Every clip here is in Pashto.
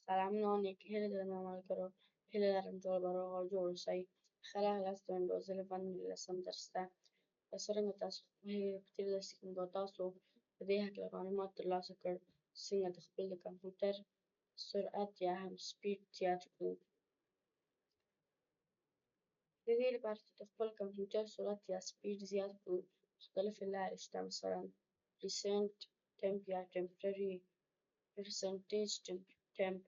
Selamlar Nick, هیله درنه ملګرو، هیله لرم ټول به روغ او جوړ اوسئ. ښه راغلاست د وینډوز 11 19 درس ته. څرنګه تاسو پوهیږئ په تېر درس کې موږ او تاسو په دې هکله معلومات ترلاسه کړ څنګه د خپل کمپیوټر سرعت یا هم سپیډ زیات کړو. د دې لپاره چې د خپل کمپیوټر سرعت یا سپیډ زیات کړو مختلفې لارې شته، مثلا recent temp یا temporary percentage temp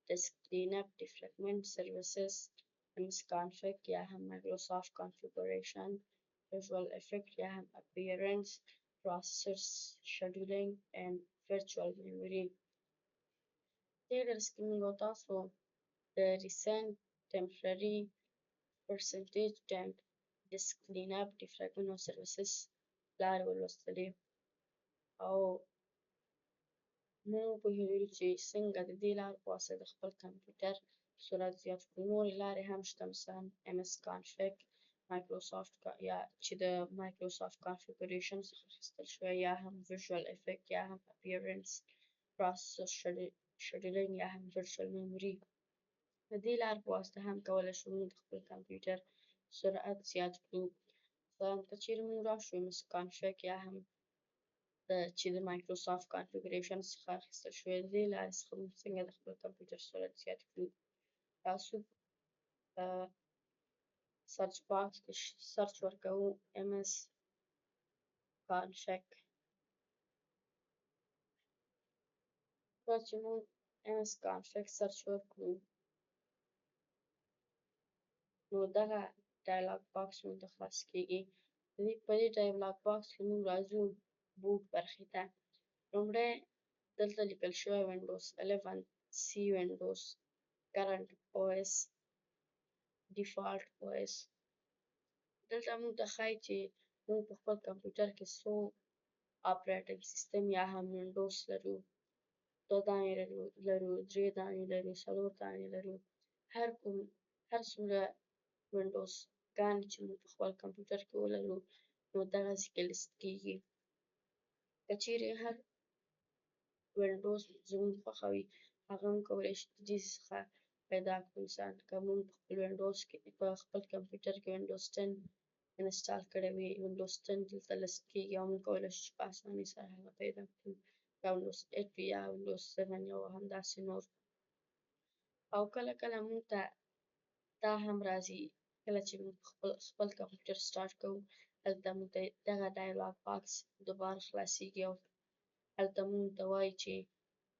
disk cleanup defragment services msconfig یا هم Microsoft configuration visual effect یا هم appearance processor scheduling and virtual memory. دې درس کې موږ او تاسو د recent temporary percentage temp disk cleanup defragment او services لارې ولوستلې او موږ پوهېدلو چې څنګه د دې لارو په واسطه د خپل کمپیوټر سرعت زیات کړو. نورې لارې هم شته، مثلا msconfig یا چې د مایکروسافټ کانفیګوریشن څخه اخیستل شوی، یا هم visual effect یا هم appearance processor scheduling یا هم virtual memory. د دې لارو په واسطه هم کولی شو موږ د خپل کمپیوټر سرعت زیات کړو. مثلا که چیرې موږ راشو msconfig یا هم چې د مایکروسافټ کانفیګوریشن څخه اخیستل شوی، د دې لارې څخه موږ څنګه د خپل کمپیوټر سرعت زیات کړو. تاسو په سرچ باکس کې سرچ ورکوو msconfig. کله چې موږ msconfig سرچ وکړو نو دغه ډایلاګ باکس موږ ته خلاص کیږي. په دې ډایلاګ باکس کې موږ راځو بوټ برخې ته. لومړی دلته لیکل شوی وینډوز 11 سی وینډوز کرنټ او اس ډیفالټ او اس. دلته موږ ته ښایي چې موږ په خپل کمپیوټر کې څو اپریټنګ سیسټم یا هم وینډوز لرو. 2 دانې لرو، 3 دانې لرو، 4 دانې لرو. هر څومره وینډوز ګانې چې موږ په خپل کمپیوټر کې ولرو نو دغسې کې لیست کیږي. که چیرې هر وینډوز زموږ خوښوي هغه موږ کولی شو د دې څخه پیدا کړو. مثلا که موږ په خپل وینډوز کې په خپل کمپیوټر کې وینډوز 10 انسټال کړی وي، وینډوز 10 دلته لیست کیږي او موږ کولی شو چې په اسانۍ سره هغه پیدا کړو. یا وینډوز 8 وي یا وینډوز 7 یا همداسې نور. او کله کله موږ ته دا هم راځي کله چې موږ خپل کمپیوټر سټارټ کوو هلته موږ ته دغه ډایلاګ باکس دوباره خلاصیږي او هلته موږ ته وایي چې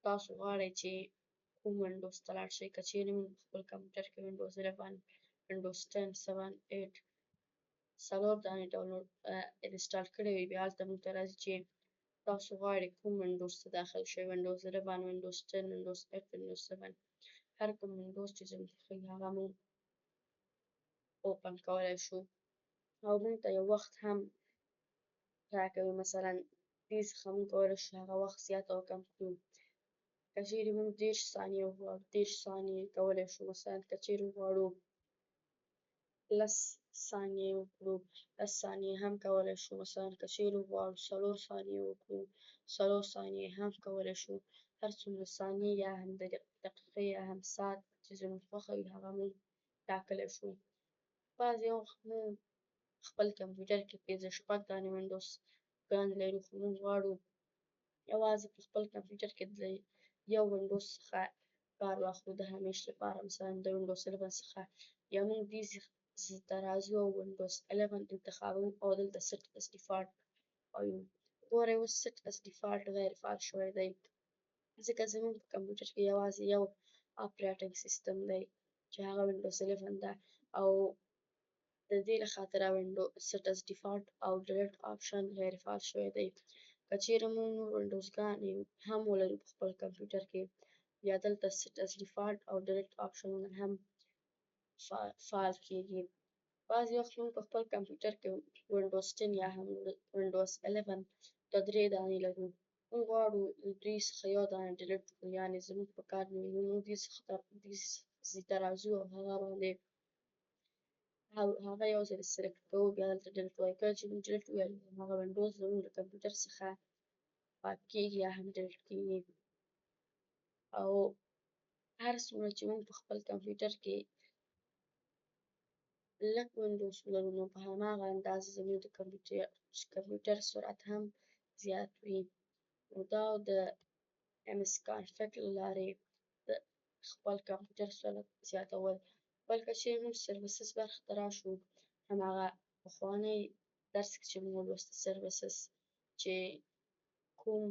تاسو غواړئ چې کوم وینډوز ته لاړ شئ. که چیرې موږ په خپل کمپیوټر کې وینډوز 11 وینډوز 10 7 8 څلور دانې ډاونلوډ انسټال کړی وي، بیا هلته موږ ته راځي چې تاسو غواړئ کوم وینډوز ته داخل شئ، وینډوز 11 وینډوز 10 وینډوز 8 وینډوز 7. هر کوم وینډوز چې زموږ خوښیږي هغه موږ اوپن کولی شو او موږ ته یو وخت هم راکوي. مثلا دې څخه موږ کولی شو هغه وخت زیات او کم کړو. که چیرې موږ 30 ثانیې وغواړو 30 ثانیې کولی شو. مثلا که چیرې وغواړو 10 ثانیې وکړو 10 ثانیې هم کولی شو. مثلا که چیرې وغواړو 4 ثانیې وکړو 4 ثانیې هم کولی شو. هر څومره ثانیې یا هم دقیقې یا هم ساعت چې زموږ خوښه وي هغه موږ ټاکلی شو. بعضې وخت موږ خپل کمپیوټر کې 5 شپږ دانې وینډوز ګانې لرو خو موږ غواړو یوازې په خپل کمپیوټر کې د یو وینډوز څخه کار واخلو د همیشې لپاره، مثلا د وینډوز 11 څخه. یا موږ دې ځای ته راځو او وینډوز 11 انتخابوو او دلته set as default وایو. ګورئ اوس set as default غیر فعال شوی دی ځکه زموږ په کمپیوټر کې یوازې یو اپریټنګ سیسټم دی چې هغه وینډوز 11 ده او د دې له خاطره set as default او delete آپشن غیر فعال شوی دی. که چیرې موږ نور وینډوز ګانې هم ولرو په خپل کمپیوټر کې بیا دلته set as default او delete آپشنونه هم فعال کیږي. بعضې وخت موږ په خپل کمپیوټر کې وینډوز 10 یا هم وینډوز 11 دا 3 دانې لرو. موږ غواړو د دوی څخه یو دانه ډیلیټ کړو، یعنې زموږ په کار نه وي. نو موږ دې ځای ته راځو او هغه باندې هغه یو ځل سلیکټ کوو، بیا دلته ډیلیټ وایو. کله چې موږ ډیلیټ ووایو هغه وینډوز زموږ له کمپیوټر څخه پاک کیږي یا هم ډیلیټ کیږي. او هر څومره چې موږ په خپل کمپیوټر کې لږ وینډوز ولرو نو په هماغه اندازه زموږ د کمپیوټر سرعت هم زیات وي. نو دا د MS کانفګ له لارې د خپل کمپیوټر سرعت زیاتول. بل که چیرې موږ سروسز برخې ته راشو، هماغه پخوانی درس کې چې موږ ولوسته سروسز چې کوم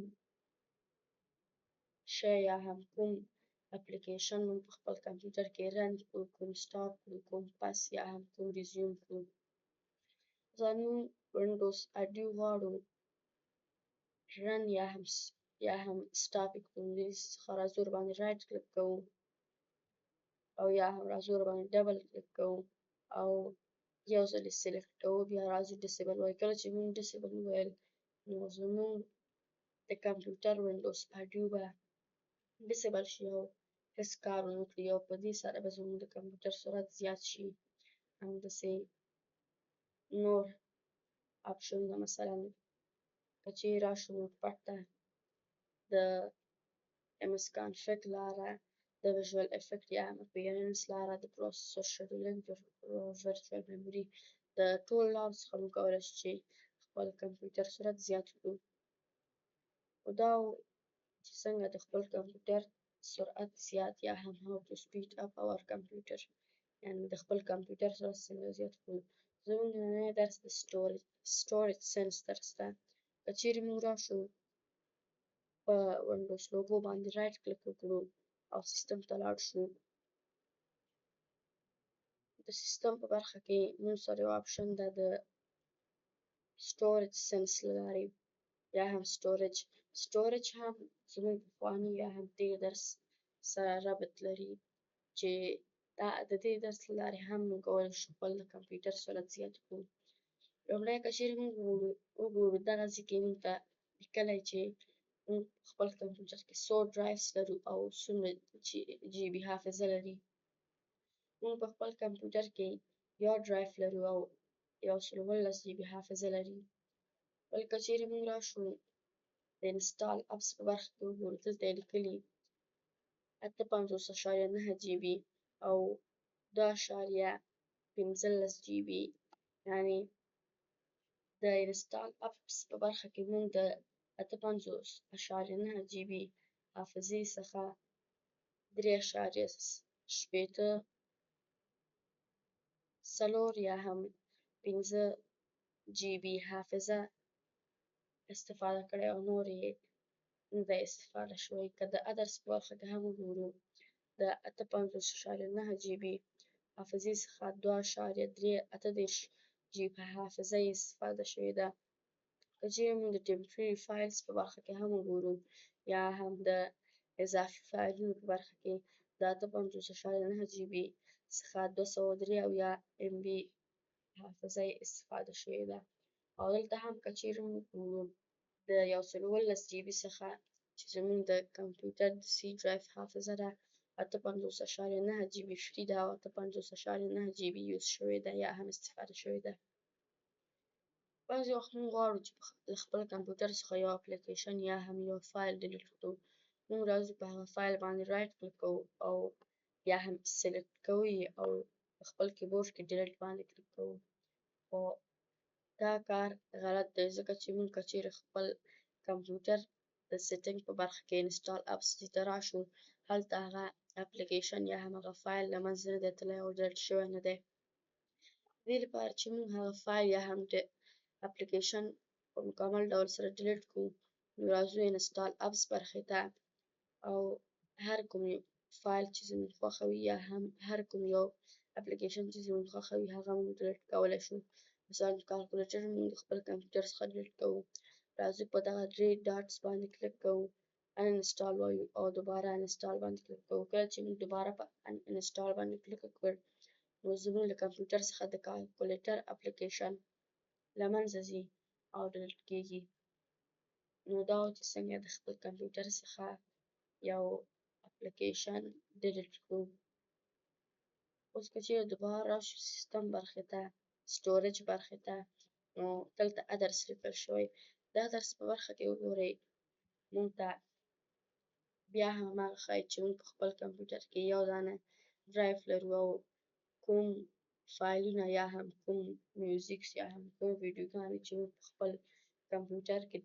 شی یا هم کوم اپلیکیشن موږ په خپل کمپیوټر کې رن کړو، کوم سټاپ کړو، کوم پس یا هم کوم ریزیوم کړو. مثلا موږ وینډوز اډیو غواړو رن یا هم سټاپ یې کړو، نو دې څخه راځو ورباندې رایټ کلیک کوو او یا هم راځو ورباندې ډبل کلیک کوو او یو ځل یې سلیکټ کوو، بیا راځو ډسیبل وایو. کله چې موږ ډسیبل وویل نو زموږ د کمپیوټر وینډوز اډیو به ډسیبل شي او هیڅ کار ونه کړي او په دې سره به زموږ د کمپیوټر سرعت زیات شي. همداسې نور اپشنونه مثلا که چیرې راشو موږ پرته د MS کانفګ لاره د ویژوال افیکټ یا هم اپیرنس لاره د پروسسر شیډولینګ ورچوال میموري د ټولو لارو څخه موږ کولی شو چې خپل کمپیوټر سرعت زیات کړو. خو دا چې څنګه د خپل کمپیوټر سرعت زیات یا هم how to speed up our computer، یعنې د خپل کمپیوټر سرعت څنګه زیات کړو. زموږ نننی درس د سټوریج سنس درس ده. که چیرې موږ راشو په وینډوز لوګو باندې رایټ کلیک وکړو او سیسټم ته لاړ شو، د سیسټم په برخه کې موږ سره یو اپشن ده د سټوریج سنس له لارې یا هم سټوریج هم زموږ پخواني یا هم دې درس سره ربط لري چې د دې درس له لارې هم موږ کولی شو خپل د کمپیوټر سرعت زیات کړو. لومړی که چیرې موږ وګورو دغه ځای کې موږ ته لیکلی چې موږ خپل کمپیوټر کې څو ډرایوز لرو او څومره جی بي حافظه لري. موږ په خپل کمپیوټر کې یو ډرایو لرو او 118 جی بي حافظه لري. بل که چیرې موږ راشو د انسټال اپس په برخه کې وګورو، دلته یې لیکلي 58.9 جی بي او 2.15 جی بي، یعنې د انسټال اپس په برخه کې موږ د 58.9 جی بي حافظې څخه 3.4 یا هم 15 جی بي حافظه استفاده کړې او نور یې نه ده استفاده شوی. که د ادرس په برخه کې هم وګورو د 58.9 جی بي حافظې څخه 2.38 جی بي حافظه یې استفاده شوې ده. که چیرې موږ د ټمپرري فایلز په برخه کې هم وګورو یا هم د اضافي فایلونو په برخه کې د 58.9 جی بي څخه 203 ام بي حافظه یې استفاده شوې ده. او دلته هم که چیرې موږ وګورو د 118 جی بي څخه چې زموږ د کمپیوټر د سی ډرایو حافظه ده 58.9 جی بي فری ده او 58.9 جی بي یوز شوې ده یا هم استفاده شوې ده. بعضې وخت موږ غواړو چې له خپل کمپیوټر څخه یو اپلیکیشن یا هم یو فایل ډیلیټ کړو. موږ راځو په هغه فایل باندې رایټ کلیک کوو او یا هم سلیکټ کوو یې او په خپل کیبورډ کې ډیلیټ باندې کلیک کوو. خو دا کار غلط دی ځکه چې موږ که چیرې خپل کمپیوټر د سیټینګ په برخه کې انسټال اپس ته راشو، هلته هغه اپلیکیشن یا هم هغه فایل له منځه نه دی تللی او ډیلیټ شوی نه دی. دې لپاره چې موږ هغه فایل یا هم د اپلیکیشن په مکمل ډول سره ډیلیټ کړو، نو راځو انسټال اپس برخې ته او هر کوم فایل چې زموږ خوښه وي یا هم هر کوم یو اپلیکیشن چې زموږ خوښه وي هغه موږ ډیلیټ کولی شو. مثلا کالکولیټر موږ د خپل کمپیوټر څخه ډیلیټ کوو، راځو په دغه 3 ډاټس باندې کلیک کوو، ان انسټال وایو او دوباره انسټال باندې کلیک کوو. کله چې موږ دوباره په ان انسټال باندې کلیک وکړ نو زموږ له کمپیوټر څخه د کالکولیټر اپلیکیشن له منځه ځي او ډیلیټ کیږي. نو دا و چې څنګه د خپل کمپیوټر څخه یو اپلیکیشن ډیلیټ کړو. اوس که چیرې دوباره راشو سیسټم برخې ته، سټوریج برخې ته، نو دلته ادرس لیکل شوی. د ادرس په برخه کې وګورئ موږ ته بیا هم هماغه ښایي چې موږ په خپل کمپیوټر کې یو دانه ډرایو لرو او کوم فایلونه یا هم کوم میوزیک یا هم کوم ویډیوګانې چې موږ په خپل کمپیوټر کې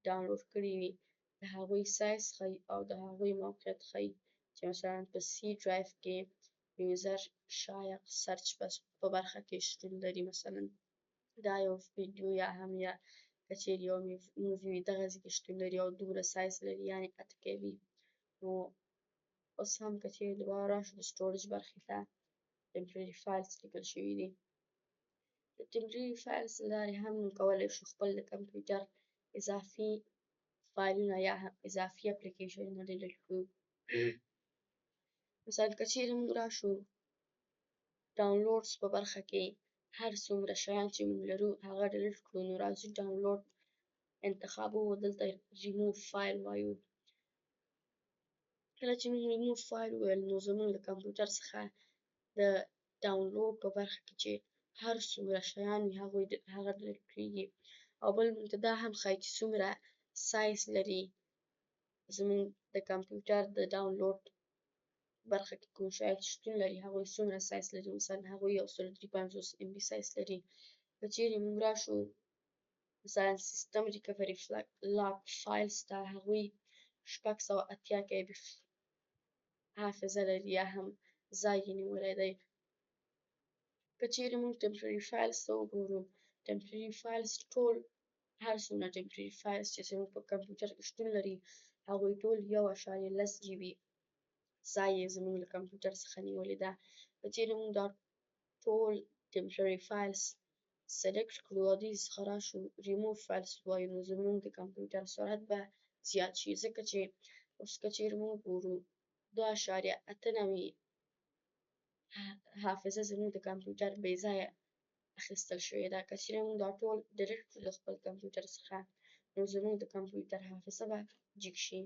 ډاونلوډ کړي وي د هغوی سایز ښیي او د هغوی موقعیت ښیي چې مثلا په سی ډرایو کې یوزر شایق سرچ په برخه کې شتون لري مثلا دا یو ویډیو یا هم یا که چیرې یو مووي دغسې کې شتون لري او دومره سایز لري یعنې 8 KB نو اوس هم که چیرې دوباره راشو د سټوریج برخې ته ټمپرري فایلز لیکل شوي دي د ټمپرري فایلز له لارې هم موږ کولی شو خپل د کمپیوټر اضافي فایلونه یا هم اضافي اپلیکیشنونه ډیلیټ کړو مثلا که چیرې موږ راشو ډاونلوډز په برخه کې هر څومره شیان چې موږ لرو هغه ډیلیټ کړو نو راځو ډاونلوډ انتخابوو دلته ریموو فایل وایو کله چې موږ ریموو فایل وویل نو زموږ له کمپیوټر څخه د ډاونلوډ په برخه کې چې هر څومره شیان وي هغه ډیلیټ کیږي او بل موږ ته دا هم ښایي چې څومره سایز لري زموږ د کمپیوټر د ډاونلوډ برخه کې کوم شیان چې شتون لري هغوی څومره سایز لري مثلا هغوی 153 MB سایز لري که چیرې موږ راشو مثلا سیسټم ریکوري لاک فایلز ته هغوی 680 KB حافظه لري یا هم ځای یې نیولی دی که چیرې موږ ټمپرري فایلز ته وګورو ټمپرري فایلز ټول هر څومره ټمپرري فایلز چې زموږ په کمپیوټر کې شتون لري هغوی ټول 1.10 GB ځای یې زموږ له کمپیوټر څخه نیولې ده که چیرې موږ دا ټول ټمپرري فایلز سلیکټ کړو او دې څخه راشو ریموو فایلز ووایو نو زموږ د کمپیوټر سرعت به زیات شي ځکه چې اوس که چیرې موږ ګورو 2.98 حافظه زموږ د کمپیوټر بې ځایه اخیستل شوې ده که چیرې موږ دا ټول ډیلیټ کړو د خپل کمپیوټر څخه نو زموږ د کمپیوټر حافظه به جګ شي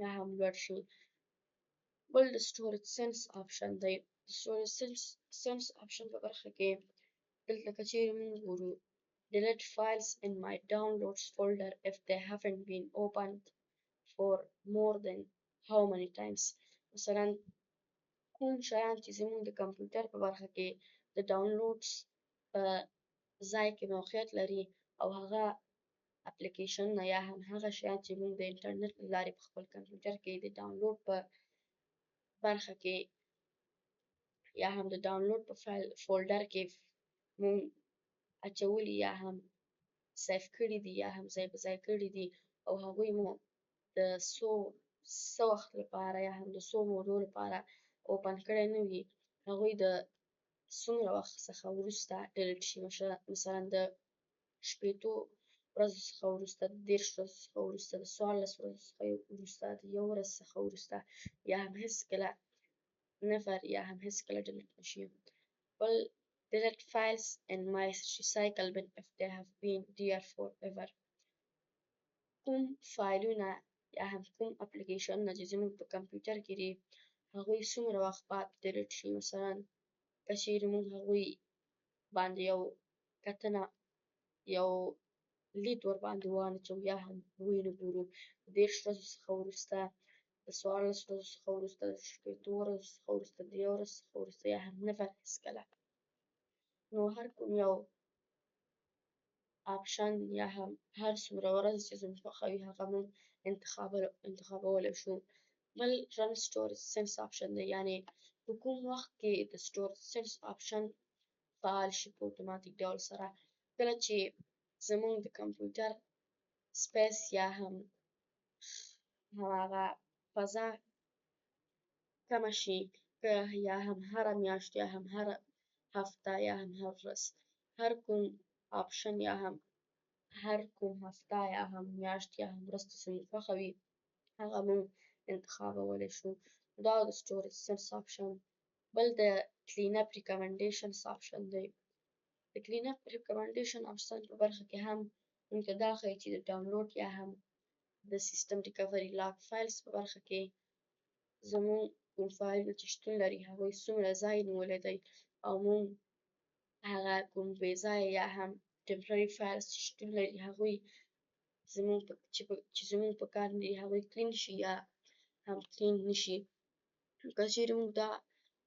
یا هم لوړ شي بل د سټوریج سینس آپشن دی د سټوریج سینس آپشن په برخه کې دلته که چیرې موږ ګورو delete files in my downloads folder if they haven't been opened for more than how many times مثلا کوم شیان چې زموږ د کمپیوټر په برخه کې د ډاونلوډز په ځای کې موقعیت لري او هغه اپلیکیشنونه یا هم هغه شیان چې موږ د انټرنیټ له لارې په خپل کمپیوټر کې د ډاونلوډ په برخه کې یا هم د ډاونلوډ په فولډر کې موږ اچولي یا هم سیف کړي دي یا هم ځای په ځای کړي دي او هغوی مو د څه وخت لپاره یا هم د څو مودو لپاره اوپن کړی نه وي هغوی د څومره وخت څخه وروسته ډیلیټ شي مثلا د شپېتو ورځو څخه وروسته د 30 ورځو څخه وروسته د 14 ورځو څخه وروسته د یو ورځ څخه وروسته یا هم هیڅکله never یا هم هیڅکله ډیلیټ نشي بل delete files in my recycle bin if they have been there forever کوم فایلونه یا هم کوم اپلیکیشنونه چې زموږ په کمپیوټر کې دي هغوی څومره وخت بعد ډیلیټ شي مثلا که چیرې موږ هغوی باندې یو کتنه یو لید ورباندې وانچوو یا هم هغوی وګورو د 30 ورځو څخه وروسته د 14 ورځو څخه وروسته د شپېتو ورځو څخه وروسته د یو ورځ څخه وروسته یا هم never هیڅکله نو هر کوم یو آپشن یا هم هر څومره ورځې چې زموږ خوښوي هغه موږ انتخابولی شو بل رن سټوریج سینس آپشن دی یعنې په کوم وخت کې د سټوریج سینس آپشن فعال شي په اتوماتیک ډول سره کله چې زموږ د کمپیوټر سپیس یا هم هماغه فضا کمه شي یا هم هره میاشت یا هم هره هفته یا هم هر ورځ هر کوم آپشن یا هم هر کوم هفته یا هم میاشت یا هم ورځ چې زموږ خوښه وي هغه موږ انتخابولی شو دا د سټوریج سینس آپشن بل د کلین اپ ریکمنډیشنز آپشن دی د کلین اپ ریکمنډیشن آپشن په برخه کې هم موږ ته دا ښیي چې د ډاونلوډ یا هم د سیسټم ریکوري لاک فایلز په برخه کې زموږ کوم فایلونه چې شتون لري هغوی څومره ځای نیولی دی او موږ هغه کوم بې ځایه یا هم ټمپرري فایلز چې شتون لري هغوی چې زموږ په کار نه دي هغوی کلین شي یا هم کلین نشي. که چیرې موږ دا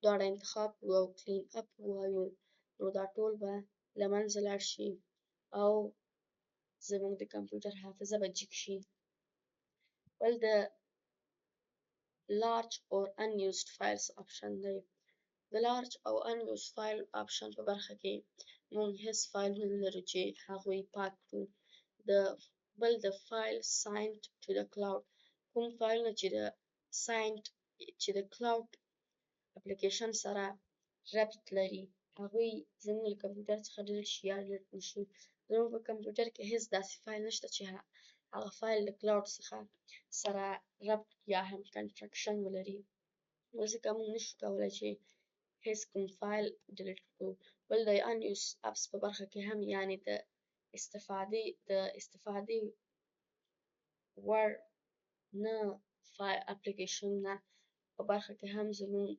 دواړه انتخاب کړو او کلین اپ ووایو نو دا ټول به له منځه لاړ شي او زموږ د کمپیوټر حافظه به جګ شي. بل د large or unused files option دی. د large او unused file option په برخه کې موږ هیڅ فایلونه نه لرو چې هغوی پاک کړو. بل د file signed to the cloud کوم فایلونه چې د cloud اپلیکیشن سره ربط لري هغوی زموږ له کمپیوټر څخه ډیلیټ شي یا ډیلیټ نشي. زموږ په کمپیوټر کې هیڅ داسې فایل نشته چې هغه فایل له کلاود څخه سره ربط یا هم کنټرکشن ولري. نو ځکه موږ نشو کولی چې هیڅ کوم فایل ډیلیټ کړو. بل د unused apps په برخه کې هم یعنې د استفادې وړ نه اپلیکیشنونه په برخه کې هم زموږ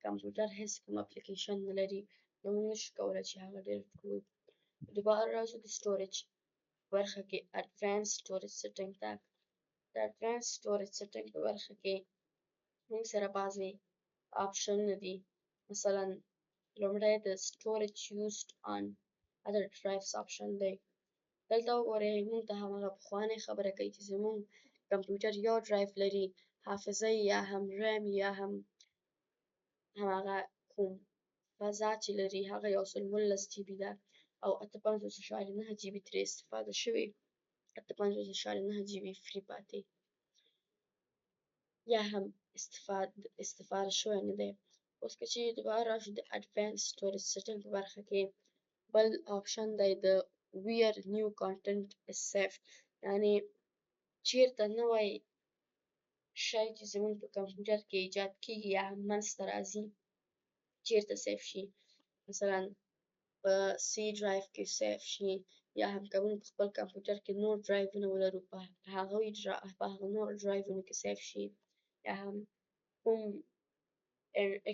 کمپیوټر هیڅ کوم اپلیکیشن نه لري نو موږ نشو کولی چې هغه ډیلیټ کړو. دوباره راځو د سټوریج برخه کې advanced storage setting ته. د advanced storage setting په برخه کې موږ سره بعضې آپشنونه دي. مثلا لومړی د storage used on other drives option دی. دلته وګورئ موږ ته هماغه پخوانۍ خبره کوي چې زموږ کمپیوټر یو ډرایو لري حافظه یا هم ریم یا هم هماغه کوم فضا چې لري هغه 119 جی بي ده او 58.9 جی بي ترې استفاده شوې 58.9 جی بي فری پاتې یا هم استفاده شوی نه دی. اوس که چیرې دوباره راشو د advanced storage setting په برخه کې بل آپشن دی د where new content is saved یعنې چیرته نوی شی چې زموږ په کمپیوټر کې ایجاد کیږي یا هم منځته راځي چیرته سیف شي. مثلا په سی ډرایو کې سیف شي یا هم که موږ په خپل کمپیوټر کې نور ډرایوونه ولرو په هغه نور ډرایوونو کې سیف شي یا هم کوم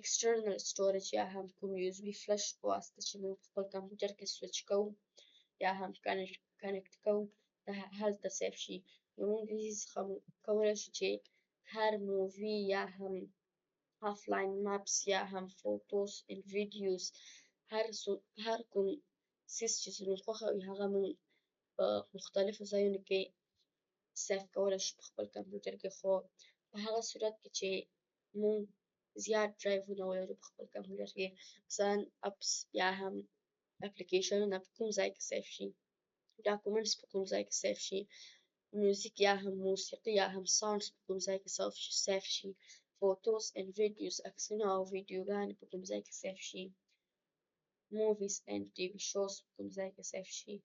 external storage یا هم کوم USB فلش په واسطه چې موږ په خپل کمپیوټر کې سویچ کوو یا هم کنیکټ کوو هلته سیف شي. نو موږ د دې څخه کولی شو چې هر مووي یا هم آفلاین مپس یا هم فوټوز ان ویډیوز هر کوم څیز چې زموږ خوښه وي هغه موږ په مختلفو ځایونو کې سیف کولی شو په خپل کمپیوټر کې خو په هغه صورت کې چې موږ زیات ډرایوونه ولرو په خپل کمپیوټر کې مثلا اپس یا هم اپلیکیشنونه په کوم ځای کې سیف شي ډاکومنټس په کوم ځای کې سیف شي میوزیک یا هم موسیقي یا هم ساوندز په کوم ځای کې سیف شي فوټوز and videos عکسونه او ویډیوګانې په کوم ځای کې سیف شي movies and TV shows په کوم ځای کې سیف شي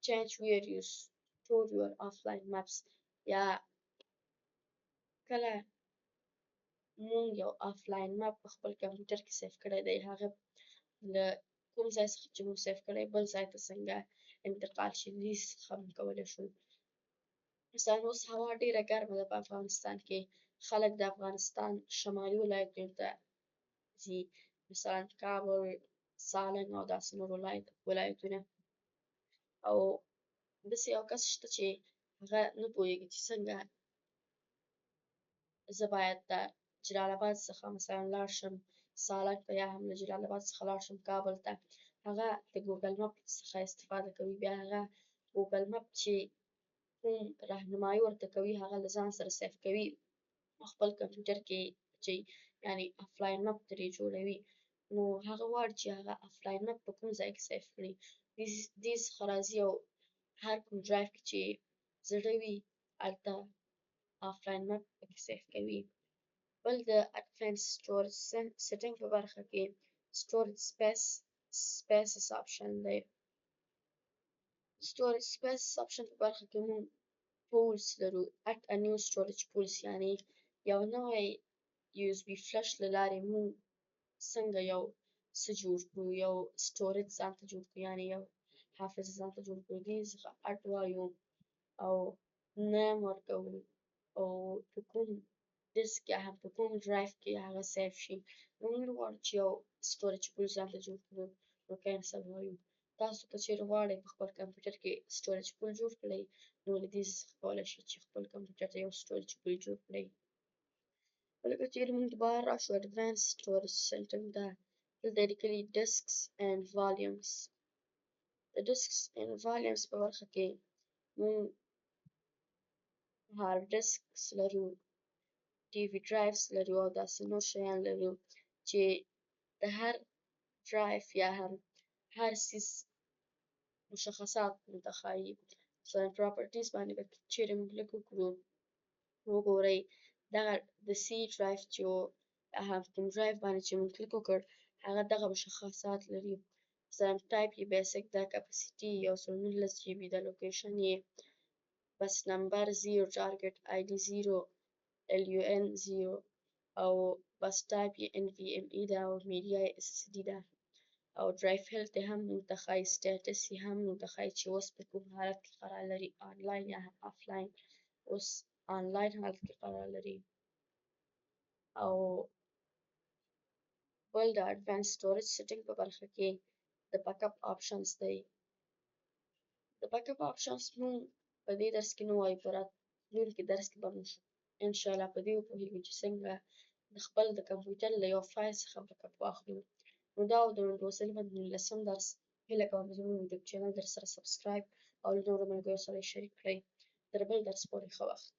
change where you store your offline maps یا کله مونږ یو آفلاین مپ په خپل کمپیوټر کې سیف کړی دی هغه له کوم ځای څخه چې مونږ سیف کړی بل ځای ته څنګه انتقال شي د دې څخه موږ کولی شو. مثلا اوس هوا ډیره ګرمه ده په افغانستان کې خلک د افغانستان شمالي ولایتونو ته ځي مثلا کابل سالنګ او داسې نور ولایتونه او داسې یو کس شته چې هغه نه پوهیږي چې څنګه زه باید د جلال آباد څخه مثلا لاړ شم سالنګ ته یا هم له جلال آباد څخه لاړ شم کابل ته هغه د ګوګل مپ څخه استفاده کوي بیا هغه ګوګل مپ چې کوم راهنمایي ورته کوي هغه له ځان سره سیف کوي خپل کمپیوټر کې چې یعنی آفلاین مپ ترې جوړوي نو هغه غواړي چې هغه آفلاین مپ په کوم ځای کې سیف کړي دې څخه راځي او هر کوم ډرایو کې چې زړه وي هلته آفلاین مپ پکې سیف کوي. بل د advanced storage setting په برخه کې storage spaces option دی. storage spaces option په برخه کې موږ pools لرو add a new storage pools یعنی یو نوی USB فلش له لارې موږ څنګه یو څه جوړ کړو یو storage ځان ته جوړ کړو یعنی یو حافظه ځان ته جوړ کړو دې څخه add وایو او name ورکوو او په کوم ډیسک یا هم په کوم ډرایو کې هغه سیف شي نو موږ غواړو چې یو storage pool ځان ته جوړ کړو نو cancel وایو تاسو که چیرې غواړئ په خپل کمپیوټر کې سټوریج پول جوړ کړئ، نو له دې څخه کولای شئ چې خپل کمپیوټر ته یو سټوریج پول جوړ کړئ. بله که چیرې موږ بهر راشو اډوانس سټوریج سیټینګ ته، دلته یې لیکلي ډسکس اینډ والیومز. د ډسکس اینډ والیومز په برخه کې موږ هارډ ډسکس لرو، ډي وي ډرایوز لرو او داسې نور شیان لرو چې د هر ډرایو یا هم هر څیز مشخصات موږ ته ښایي. مثلا پراپرټیز باندې که چیرې موږ کلیک وکړو، وګورئ دغه د سی ډرایو چې و یا هم کوم ډرایو باندې چې موږ کلیک وکړ هغه دغه مشخصات لري. مثلا ټایپ یې بیسیک ده، کپاسیټي 119 جی بي ده، لوکیشن یې بس نمبر 0، ټارګټ آی ډي 0، LUN 0 او بس ټایپ یې NVMe ده او میډیا یې SSD ده. او ډرایو هیلث یې هم موږ ته ښایي، سټیټس یې هم موږ ته ښایي چې اوس په کوم حالت کې قرار لري، آنلاین یا هم آفلاین. اوس آنلاین حالت کې قرار لري. او بل د اډوانس سټوریج سیټینګ په برخه کې د بیک اپ آپشنز دی. د بیک اپ آپشنز موږ په دې درس کې نه وایو، په راتلونکي درس کې به موږ انشاءالله په دې وپوهیږو چې څنګه د خپل د کمپیوټر له یو فایل څخه بیک اپ واخلو. نو دا و د نولسم درس 19 درس. هیله کوم زموږ یوټیوب چینل درسره سبسکرایب او له نورو ملګرو سره یې شریک کړئ. تر بل درس پورې ښه وخت.